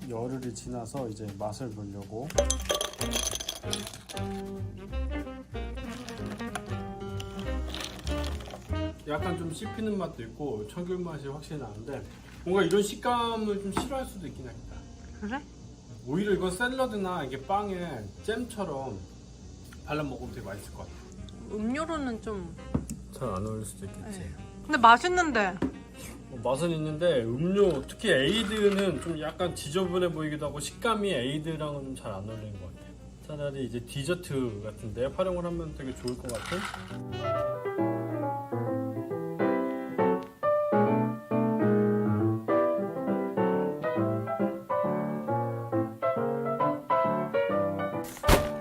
열흘이 지나서 이제 맛을 보려고. 약간 좀 씹히는 맛도 있고 청귤 맛이 확실히 나는데 뭔가 이런 식감을 좀 싫어할 수도 있긴 하겠다. 그래? 오히려 이건 샐러드나 이게 빵에 잼처럼 발라 먹으면 되게 맛있을 것 같아. 음료로는 좀. 잘 안 어울릴 수도 있겠지. 네. 근데 맛있는데. 맛은 있는데 음료 특히 에이드는 좀 약간 지저분해 보이기도 하고 식감이 에이드랑은 좀 잘 안 어울리는 것 같아. 차라리 이제 디저트 같은데 활용을 하면 되게 좋을 것 같은.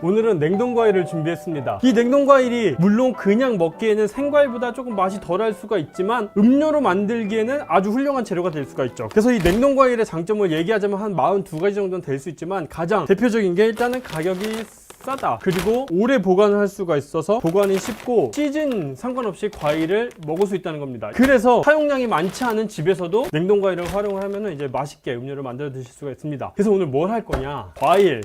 오늘은 냉동과일을 준비했습니다. 이 냉동과일이 물론 그냥 먹기에는 생과일보다 조금 맛이 덜할 수가 있지만 음료로 만들기에는 아주 훌륭한 재료가 될 수가 있죠. 그래서 이 냉동과일의 장점을 얘기하자면 한 42가지 정도는 될 수 있지만 가장 대표적인 게 일단은 가격이 싸다. 그리고 오래 보관을 할 수가 있어서 보관이 쉽고 시즌 상관없이 과일을 먹을 수 있다는 겁니다. 그래서 사용량이 많지 않은 집에서도 냉동과일을 활용을 하면 이제 맛있게 음료를 만들어 드실 수가 있습니다. 그래서 오늘 뭘 할 거냐? 과일,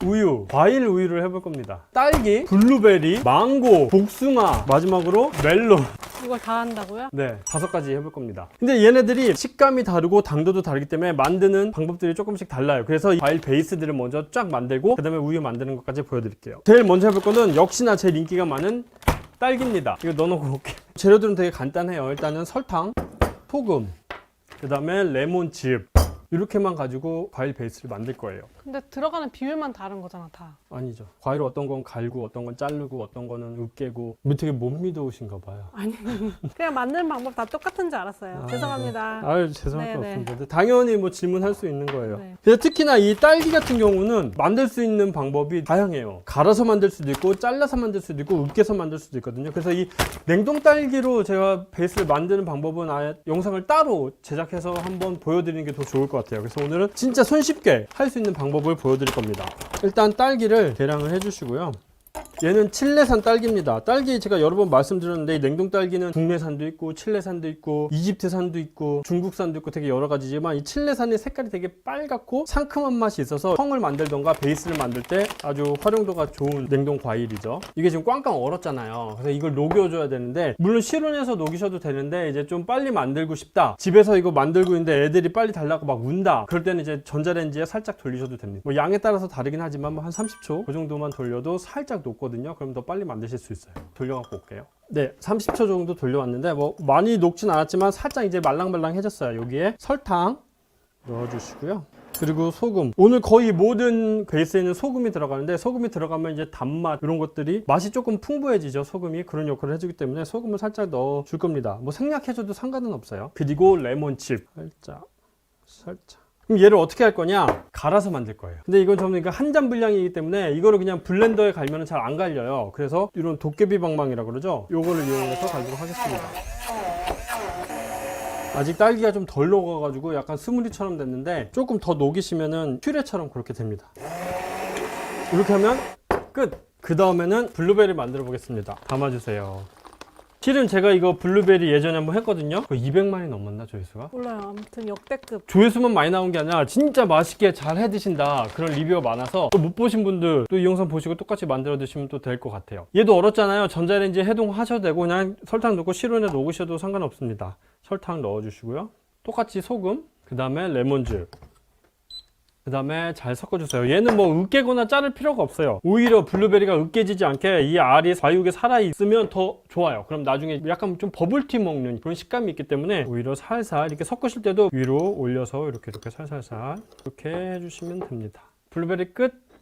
우유, 과일 우유를 해볼 겁니다. 딸기, 블루베리, 망고, 복숭아, 마지막으로 멜론. 이걸 다 한다고요? 네, 5가지 해볼 겁니다. 근데 얘네들이 식감이 다르고 당도도 다르기 때문에 만드는 방법들이 조금씩 달라요. 그래서 이 과일 베이스들을 먼저 쫙 만들고 그 다음에 우유 만드는 것까지 보여드릴게요. 제일 먼저 해볼 거는 역시나 제일 인기가 많은 딸기입니다. 이거 넣어놓고 올게요. 재료들은 되게 간단해요. 일단은 설탕, 소금, 그 다음에 레몬즙, 이렇게만 가지고 과일 베이스를 만들 거예요. 근데 들어가는 비율만 다른 거잖아, 다. 아니죠. 과일 어떤 건 갈고 어떤 건 자르고 어떤 거는 으깨고 되게 못 믿어오신가 봐요. 아니, 그냥 만드는 방법 다 똑같은 줄 알았어요. 죄송합니다. 아유, 죄송할 거 네네. 없습니다. 당연히 뭐 질문할 수 있는 거예요. 네. 그래서 특히나 이 딸기 같은 경우는 만들 수 있는 방법이 다양해요. 갈아서 만들 수도 있고 잘라서 만들 수도 있고 으깨서 만들 수도 있거든요. 그래서 이 냉동 딸기로 제가 베이스를 만드는 방법은 아예 영상을 따로 제작해서 한번 보여드리는 게 더 좋을 것 같아요. 그래서 오늘은 진짜 손쉽게 할 수 있는 방법을 보여드릴 겁니다. 일단 딸기를 계량을 해주시고요. 얘는 칠레산 딸기입니다. 딸기 제가 여러 번 말씀드렸는데 이 냉동 딸기는 국내산도 있고 칠레산도 있고 이집트산도 있고 중국산도 있고 되게 여러 가지지만 이 칠레산의 색깔이 되게 빨갛고 상큼한 맛이 있어서 청을 만들던가 베이스를 만들 때 아주 활용도가 좋은 냉동 과일이죠. 이게 지금 꽝꽝 얼었잖아요. 그래서 이걸 녹여줘야 되는데 물론 실온에서 녹이셔도 되는데 이제 좀 빨리 만들고 싶다. 집에서 이거 만들고 있는데 애들이 빨리 달라고 막 운다. 그럴 때는 이제 전자레인지에 살짝 돌리셔도 됩니다. 뭐 양에 따라서 다르긴 하지만 뭐 한 30초 그 정도만 돌려도 살짝 녹거든요. 그럼 더 빨리 만드실 수 있어요. 돌려갖고 올게요. 네, 30초 정도 돌려왔는데 뭐 많이 녹진 않았지만 살짝 이제 말랑말랑해졌어요. 여기에 설탕 넣어주시고요. 그리고 소금. 오늘 거의 모든 베이스에는 소금이 들어가는데 소금이 들어가면 이제 단맛 이런 것들이 맛이 조금 풍부해지죠. 소금이 그런 역할을 해주기 때문에 소금을 살짝 넣어줄 겁니다. 뭐 생략해줘도 상관은 없어요. 그리고 레몬즙 살짝. 그럼 얘를 어떻게 할 거냐? 갈아서 만들 거예요. 근데 이건 저는 한 잔 분량이기 때문에 이거를 그냥 블렌더에 갈면 잘 안 갈려요. 그래서 이런 도깨비 방망이라고 그러죠? 요거를 이용해서 갈도록 하겠습니다. 아직 딸기가 좀 덜 녹아가지고 약간 스무디처럼 됐는데 조금 더 녹이시면은 퓨레처럼 그렇게 됩니다. 이렇게 하면 끝! 그 다음에는 블루베리 만들어 보겠습니다. 담아주세요. 실은 제가 이거 블루베리 예전에 한번 했거든요. 200만이 넘었나 조회수가? 몰라요. 아무튼 역대급. 조회수만 많이 나온 게 아니라 진짜 맛있게 잘 해 드신다 그런 리뷰가 많아서 또 못 보신 분들 또 이 영상 보시고 똑같이 만들어 드시면 또 될 것 같아요. 얘도 얼었잖아요. 전자레인지에 해동하셔도 되고 그냥 설탕 넣고 실온에 녹으셔도 상관없습니다. 설탕 넣어주시고요. 똑같이 소금, 그 다음에 레몬즙, 그 다음에 잘 섞어주세요. 얘는 뭐 으깨거나 자를 필요가 없어요. 오히려 블루베리가 으깨지지 않게 이 알이 과육에 살아있으면 더 좋아요. 그럼 나중에 약간 좀 버블티 먹는 그런 식감이 있기 때문에 오히려 살살 이렇게 섞으실 때도 위로 올려서 이렇게 살살살 이렇게 해주시면 됩니다. 블루베리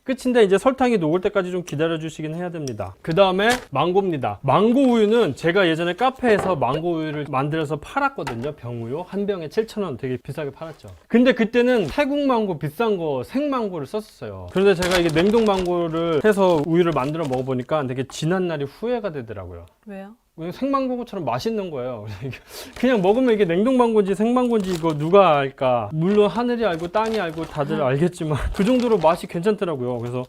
끝인데 이제 설탕이 녹을 때까지 좀 기다려 주시긴 해야 됩니다. 그 다음에 망고입니다. 망고 우유는 제가 예전에 카페에서 망고 우유를 만들어서 팔았거든요. 병우유 한 병에 7,000원 되게 비싸게 팔았죠. 근데 그때는 태국 망고 비싼 거 생망고를 썼었어요. 그런데 제가 이게 냉동 망고를 해서 우유를 만들어 먹어보니까 되게 지난 날이 후회가 되더라고요. 왜요? 그냥 생망고처럼 맛있는 거예요. 그래서 이게 그냥 먹으면 이게 냉동망고인지 생망고인지 이거 누가 알까? 물론 하늘이 알고 땅이 알고 다들 알겠지만 그 정도로 맛이 괜찮더라고요. 그래서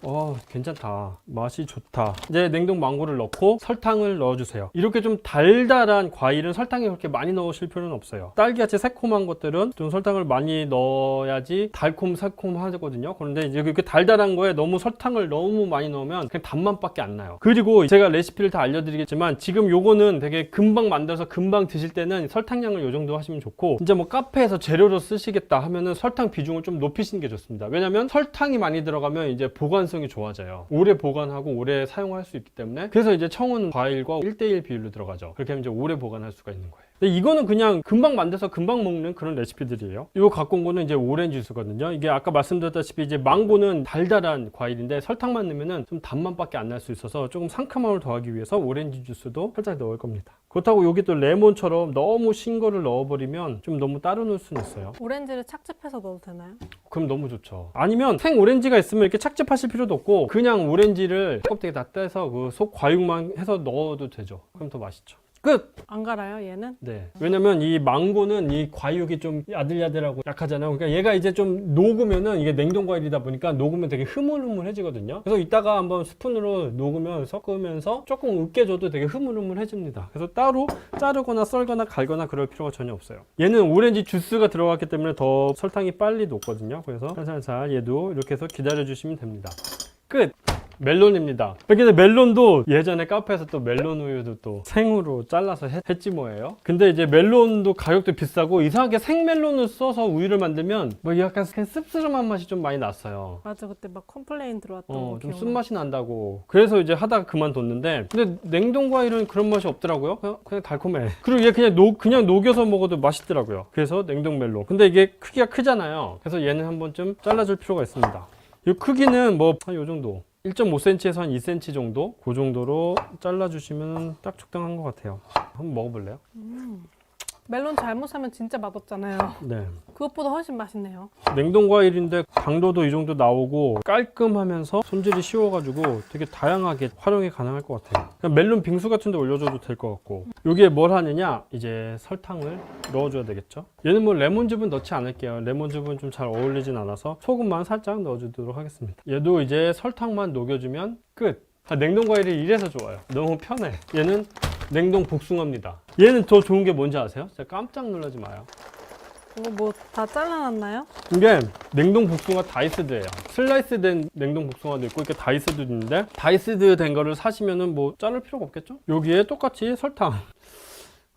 괜찮다, 맛이 좋다. 이제 냉동망고를 넣고 설탕을 넣어주세요. 이렇게 좀 달달한 과일은 설탕이 그렇게 많이 넣으실 필요는 없어요. 딸기같이 새콤한 것들은 좀 설탕을 많이 넣어야지 달콤새콤하거든요. 그런데 이제 이렇게 달달한 거에 너무 설탕을 너무 많이 넣으면 그냥 단맛밖에 안 나요. 그리고 제가 레시피를 다 알려드리겠지만 지금 요거는 되게 금방 만들어서 금방 드실 때는 설탕량을 요 정도 하시면 좋고, 이제 뭐 카페에서 재료로 쓰시겠다 하면은 설탕 비중을 좀 높이시는 게 좋습니다. 왜냐면 설탕이 많이 들어가면 이제 보관성이 좋아져요. 오래 보관하고 오래 사용할 수 있기 때문에. 그래서 이제 청은 과일과 1:1 비율로 들어가죠. 그렇게 하면 이제 오래 보관할 수가 있는 거예요. 근데 이거는 그냥 금방 만들어서 금방 먹는 그런 레시피들이에요. 이거 갖고 온 거는 이제 오렌지 주스거든요. 이게 아까 말씀드렸다시피 이제 망고는 달달한 과일인데 설탕만 넣으면은 좀 단맛밖에 안 날 수 있어서 조금 상큼함을 더하기 위해서 오렌지 주스도 살짝 넣을 겁니다. 그렇다고 여기 또 레몬처럼 너무 신 거를 넣어버리면 좀 너무 따로 넣을 수는 있어요. 오렌지를 착즙해서 넣어도 되나요? 그럼 너무 좋죠. 아니면 생 오렌지가 있으면 이렇게 착즙하실 필요도 없고 그냥 오렌지를 껍데기 다 떼서 그 속 과육만 해서 넣어도 되죠. 그럼 더 맛있죠. 끝! 안 갈아요, 얘는? 네. 왜냐면 이 망고는 이 과육이 좀 야들야들하고 약하잖아요. 그러니까 얘가 이제 좀 녹으면은 이게 냉동 과일이다 보니까 녹으면 되게 흐물흐물해지거든요. 그래서 이따가 한번 스푼으로 녹으면 섞으면서 조금 으깨줘도 되게 흐물흐물해집니다. 그래서 따로 자르거나 썰거나 갈거나 그럴 필요가 전혀 없어요. 얘는 오렌지 주스가 들어갔기 때문에 더 설탕이 빨리 녹거든요. 그래서 살살살 얘도 이렇게 해서 기다려주시면 됩니다. 끝! 멜론입니다. 근데 멜론도 예전에 카페에서 또 멜론 우유도 또 생으로 잘라서 했지 뭐예요. 근데 이제 멜론도 가격도 비싸고 이상하게 생멜론을 써서 우유를 만들면 뭐 약간 씁쓸한 맛이 좀 많이 났어요. 맞아, 그때 막 컴플레인 들어왔던 거 좀 기억나. 쓴맛이 난다고. 그래서 이제 하다가 그만뒀는데, 근데 냉동 과일은 그런 맛이 없더라고요. 그냥 달콤해. 그리고 얘 그냥 녹여서 먹어도 맛있더라고요. 그래서 냉동 멜론. 근데 이게 크기가 크잖아요. 그래서 얘는 한 번쯤 잘라줄 필요가 있습니다. 이 크기는 뭐 한 요 정도. 1.5cm에서 한 2cm 정도? 그 정도로 잘라주시면 딱 적당한 것 같아요. 한번 먹어볼래요? 멜론 잘못 사면 진짜 맛없잖아요. 네. 그것보다 훨씬 맛있네요. 냉동 과일인데 당도도 이 정도 나오고 깔끔하면서 손질이 쉬워가지고 되게 다양하게 활용이 가능할 것 같아요. 그냥 멜론 빙수 같은 데 올려줘도 될 것 같고, 여기에 뭘 하느냐, 이제 설탕을 넣어줘야 되겠죠. 얘는 뭐 레몬즙은 넣지 않을게요. 레몬즙은 좀 잘 어울리진 않아서 소금만 살짝 넣어주도록 하겠습니다. 얘도 이제 설탕만 녹여주면 끝. 냉동 과일이 이래서 좋아요. 너무 편해. 얘는 냉동 복숭아입니다. 얘는 더 좋은 게 뭔지 아세요? 진짜 깜짝 놀라지 마요. 이거 뭐 다 잘라놨나요? 이게 냉동 복숭아 다이스드예요. 슬라이스 된 냉동 복숭아도 있고 이렇게 다이스드 있는데, 다이스드 된 거를 사시면은 뭐 자를 필요가 없겠죠? 여기에 똑같이 설탕,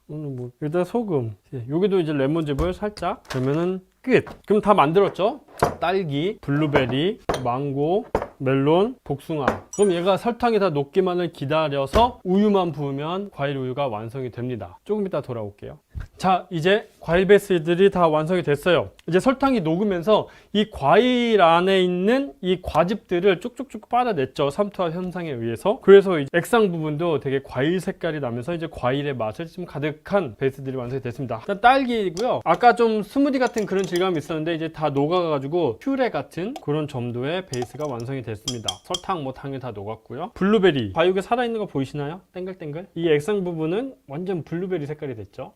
뭐 일단 소금, 여기도 이제 레몬즙을 살짝, 그러면은 끝. 그럼 다 만들었죠? 딸기, 블루베리, 망고, 멜론, 복숭아. 그럼 얘가 설탕이 다 녹기만을 기다려서 우유만 부으면 과일 우유가 완성이 됩니다. 조금 이따 돌아올게요. 자, 이제 과일 베이스들이 다 완성이 됐어요. 이제 설탕이 녹으면서 이 과일 안에 있는 이 과즙들을 쭉쭉쭉 빨아냈죠. 삼투압 현상에 의해서. 그래서 이 액상 부분도 되게 과일 색깔이 나면서 이제 과일의 맛을 좀 가득한 베이스들이 완성이 됐습니다. 일단 딸기이고요. 아까 좀 스무디 같은 그런 질감이 있었는데 이제 다 녹아가지고 퓨레 같은 그런 점도의 베이스가 완성이 됐습니다. 설탕, 뭐 당이 다 녹았고요. 블루베리, 과육에 살아있는 거 보이시나요? 땡글땡글. 이 액상 부분은 완전 블루베리 색깔이 됐죠.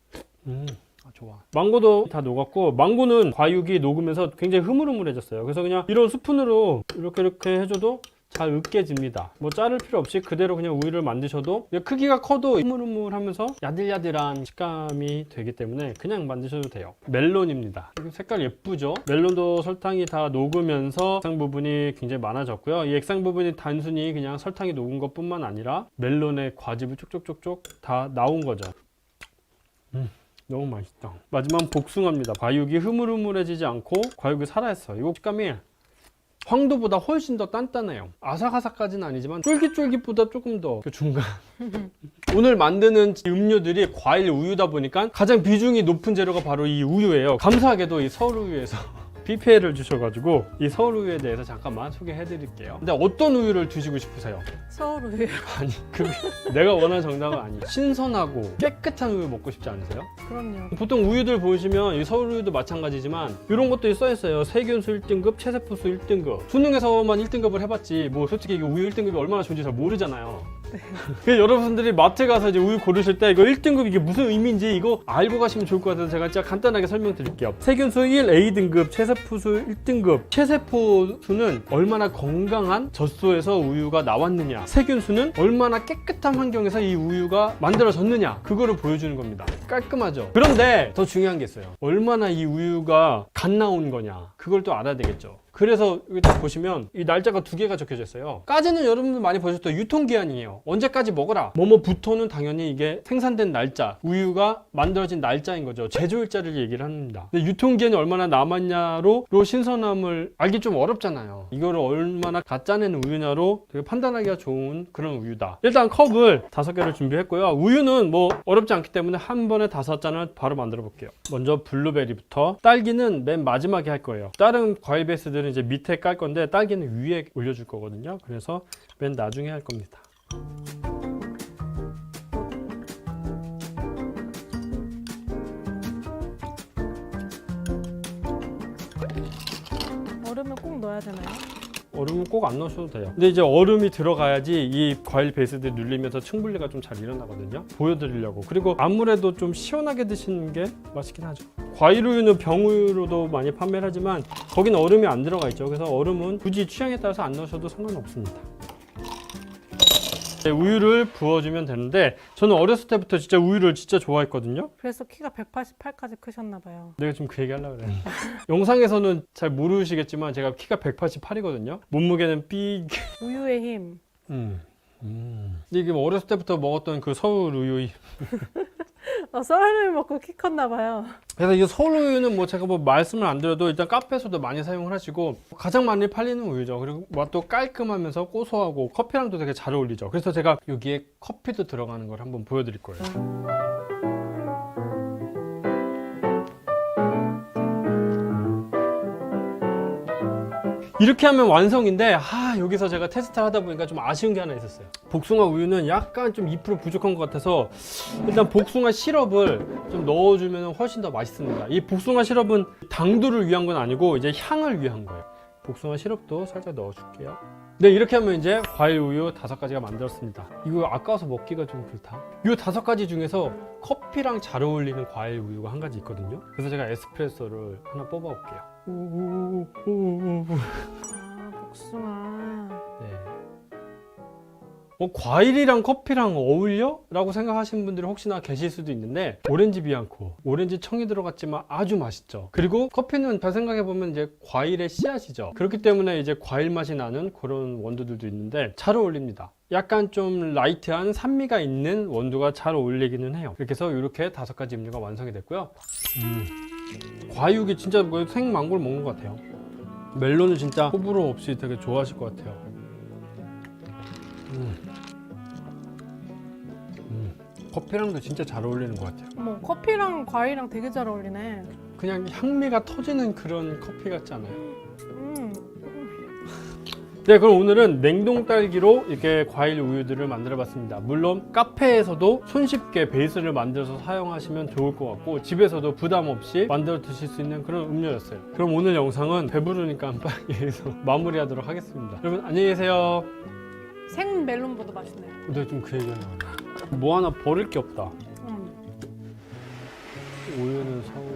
좋아. 망고도 다 녹았고, 망고는 과육이 녹으면서 굉장히 흐물흐물해졌어요. 그래서 그냥 이런 스푼으로 이렇게 해줘도 잘 으깨집니다. 뭐 자를 필요 없이 그대로 그냥 우유를 만드셔도, 크기가 커도 흐물흐물하면서 야들야들한 식감이 되기 때문에 그냥 만드셔도 돼요. 멜론입니다. 색깔 예쁘죠? 멜론도 설탕이 다 녹으면서 액상 부분이 굉장히 많아졌고요. 이 액상 부분이 단순히 그냥 설탕이 녹은 것 뿐만 아니라 멜론의 과즙이 쭉쭉쭉쭉 다 나온 거죠. 너무 맛있다. 마지막 복숭아입니다. 과육이 흐물흐물해지지 않고 과육이 살아있어요. 이거 식감이 황도보다 훨씬 더 단단해요. 아삭아삭까지는 아니지만 쫄깃쫄깃보다 조금 더 그 중간. 오늘 만드는 음료들이 과일 우유다 보니까 가장 비중이 높은 재료가 바로 이 우유예요. 감사하게도 이 서울 우유에서 PPL을 주셔가지고 이 서울 우유에 대해서 잠깐만 소개해드릴게요. 근데 어떤 우유를 드시고 싶으세요? 서울 우유. 아니 그 내가 원하는 정답은 아니에요. 신선하고 깨끗한 우유 먹고 싶지 않으세요? 그럼요. 보통 우유들 보시면 이 서울 우유도 마찬가지지만 이런 것들이 써있어요. 세균수 1등급, 체세포수 1등급. 수능에서만 1등급을 해봤지 뭐 솔직히 이거 우유 1등급이 얼마나 좋은지 잘 모르잖아요. 그래서 여러분들이 마트 가서 이제 우유 고르실 때 이거 1등급 이게 무슨 의미인지 이거 알고 가시면 좋을 것 같아서 제가 진짜 간단하게 설명드릴게요. 세균수 1 A등급, 체세포수 1등급. 체세포수는 얼마나 건강한 젖소에서 우유가 나왔느냐, 세균수는 얼마나 깨끗한 환경에서 이 우유가 만들어졌느냐, 그거를 보여주는 겁니다. 깔끔하죠. 그런데 더 중요한 게 있어요. 얼마나 이 우유가 갓 나온 거냐, 그걸 또 알아야 되겠죠. 그래서 여기 딱 보시면 이 날짜가 2개가 적혀져 있어요. 까지는 여러분들 많이 보셨죠? 유통기한이에요. 언제까지 먹어라. 뭐부터는 당연히 이게 생산된 날짜, 우유가 만들어진 날짜인 거죠. 제조일자를 얘기를 합니다. 근데 유통기한이 얼마나 남았냐로 신선함을 알기 좀 어렵잖아요. 이거를 얼마나 가짜낸 우유냐로 되게 판단하기가 좋은 그런 우유다. 일단 컵을 5개를 준비했고요. 우유는 뭐 어렵지 않기 때문에 한 번에 5잔을 바로 만들어 볼게요. 먼저 블루베리부터. 딸기는 맨 마지막에 할 거예요. 다른 과일 베이스들은 이제 밑에 깔 건데 딸기는 위에 올려줄 거거든요. 그래서 맨 나중에 할 겁니다. 얼음을 꼭 넣어야 되나요? 얼음은 꼭 안 넣으셔도 돼요. 근데 이제 얼음이 들어가야지 이 과일 베이스들 눌리면서 층분리가 좀 잘 일어나거든요. 보여드리려고. 그리고 아무래도 좀 시원하게 드시는 게 맛있긴 하죠. 과일 우유는 병우유로도 많이 판매를 하지만 거기는 얼음이 안 들어가 있죠. 그래서 얼음은 굳이 취향에 따라서 안 넣으셔도 상관없습니다. 우유를 부어주면 되는데 저는 어렸을 때부터 진짜 우유를 진짜 좋아했거든요. 그래서 키가 188까지 크셨나 봐요. 내가 지금 그 얘기 하려고 그랬는데 영상에서는 잘 모르시겠지만 제가 키가 188이거든요. 몸무게는 삐... 우유의 힘. 근데 이게 뭐 어렸을 때부터 먹었던 그 서울 우유. 썰을 먹고 키 컸나 봐요. 그래서 이 서울 우유는 뭐 제가 뭐 말씀을 안 드려도 일단 카페에서도 많이 사용을 하시고 가장 많이 팔리는 우유죠. 그리고 맛도 깔끔하면서 고소하고 커피랑도 되게 잘 어울리죠. 그래서 제가 여기에 커피도 들어가는 걸 한번 보여드릴 거예요. 이렇게 하면 완성인데 여기서 제가 테스트를 하다 보니까 좀 아쉬운 게 하나 있었어요. 복숭아 우유는 약간 좀 2% 부족한 것 같아서 일단 복숭아 시럽을 좀 넣어주면 훨씬 더 맛있습니다. 이 복숭아 시럽은 당도를 위한 건 아니고 이제 향을 위한 거예요. 복숭아 시럽도 살짝 넣어줄게요. 네, 이렇게 하면 이제 과일 우유 5가지가 만들었습니다. 이거 아까워서 먹기가 좀 그렇다. 이 5가지 중에서 커피랑 잘 어울리는 과일 우유가 한 가지 있거든요. 그래서 제가 에스프레소를 하나 뽑아 볼게요. 복숭아. 네. 과일이랑 커피랑 어울려? 라고 생각하시는 분들이 혹시나 계실 수도 있는데 오렌지 비앙코, 오렌지 청이 들어갔지만 아주 맛있죠. 그리고 커피는 잘 생각해보면 이제 과일의 씨앗이죠. 그렇기 때문에 이제 과일 맛이 나는 그런 원두들도 있는데 잘 어울립니다. 약간 좀 라이트한 산미가 있는 원두가 잘 어울리기는 해요. 이렇게 해서 이렇게 5가지 음료가 완성이 됐고요. 과육이 진짜 뭐 생망고를 먹는 것 같아요. 멜론은 진짜 호불호 없이 되게 좋아하실 것 같아요. 커피랑도 진짜 잘 어울리는 것 같아요. 뭐 커피랑 과일이랑 되게 잘 어울리네. 그냥 향미가 터지는 그런 커피 같지 않아요? 네, 그럼 오늘은 냉동 딸기로 이렇게 과일 우유들을 만들어 봤습니다. 물론 카페에서도 손쉽게 베이스를 만들어서 사용하시면 좋을 것 같고 집에서도 부담 없이 만들어 드실 수 있는 그런 음료였어요. 그럼 오늘 영상은 배부르니까 빨리 해서 마무리하도록 하겠습니다. 여러분 안녕히 계세요. 생 멜론보다 맛있네요. 근데 좀 그 얘기가 나와. 뭐 하나 버릴 게 없다. 우유는 서울